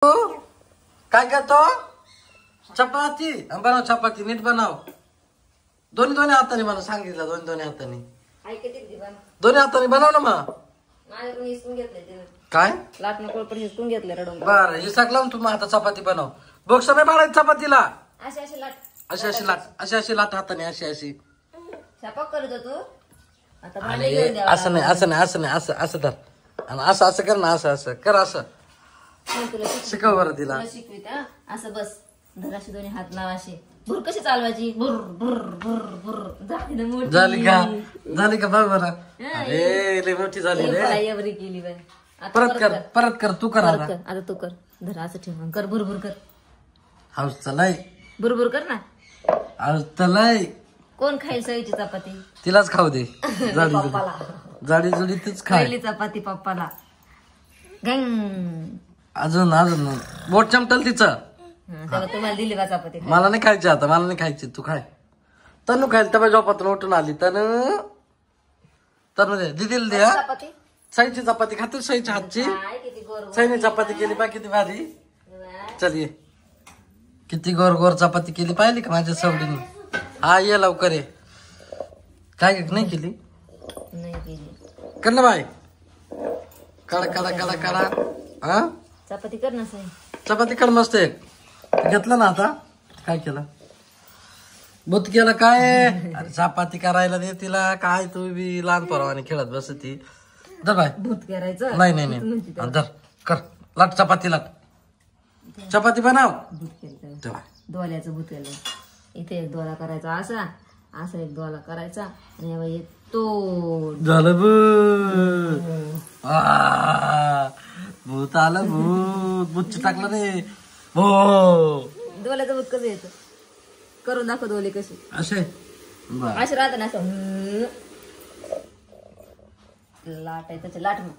काय करतो? चपाती बनव, चपाती नीट बनव. दोन्ही दोन्ही हाताने मला सांगितलं, दोन्ही दोन्ही हाताने. दोन्ही हाताने बनव ना मग. काय लाटणं कोळपट हिसकून घेतलं रडून. बरं हे सगळं तू मग आता चपाती बनव. बोक्स नाही पाडायची चपातीला. अशी अशी लाट, अशी अशी लाट, अशी अशी लाट हाताने, अशी अशी. स्वयंपाक करत होतो आता भांडे आणि घेऊन द्यावं. असं नाही, असं नाही, असं नाही, असं असं धर आणि असं असं कर ना, असं असं कर, असं तुला शिकव बरं तिला. शिकवित असं बस. धराशी दोन्ही हात लावा अशी. भुर कशी चालवायची? भुर भुर भुर भुर. झाली ना मोठी. झाली का? झाली का बघ बरं. अरे लय मोठी झाली रे. एवढी केली बाई. आता परत कर, परत कर, तू कर आता. आता तू कर. धरा असं ठेव कर. भुर भुर कर. हाऊस चलाय, भुर भुर कर ना. हाऊस चलाय. कोण खाईल सईची चपाती? तिलाच खाऊ दे. जाडी पप्पाला. जाडी जुडी तीच खाय. पहिली चपाती पप्पाला. गंग. अजून अजून बोट चमटल तिचं. तेव्हा तुम्हाला दिली बा चपाती. मला नाही खायची आता, मला नाही खायची, तू खाय. तनू खायला तेव्हा झोपातून उठून आली. तनू दे, दिदीला दे. हा चपाती साईची चपाती खाते, साईच्या हातची. काय किती गोर. साईने चपाती केली पाय किती भारी. चल ये, किती गोर गोर चपाती केली पाहिली का माझ्या सवडीने. हा ये लवकर ये. काय नाही केली? नाही केली. कर ना बाय. काढा काढा काढा काढा. हा चपाती कर ना सई. चपाती कर मस्त एक. घेतलं ना आता. काय केलं? बुत केलं काय? अरे चपाती करायला दे तिला. काय तू बी लहान पोरावाने खेळत बसती. धर बाय. भूत करायचं. नाही नाही नाही, धर कर. लाट चपाती लाट. चपाती बनव. भूत केलं. तेव्हा दोल्याचं भूत केलं. इथे एक दोला करायचा असा, असा एक दोला करायचा आणि यावर एक तो. झालं भूत. भूत आलं, भूत. भूत टाकलं रे. हो दोल्याचं भूत कसं येतं? करून दाखव दोले कसे. असे बर. असे राहत ना असं. लाट आहे त्याचे लाट मग.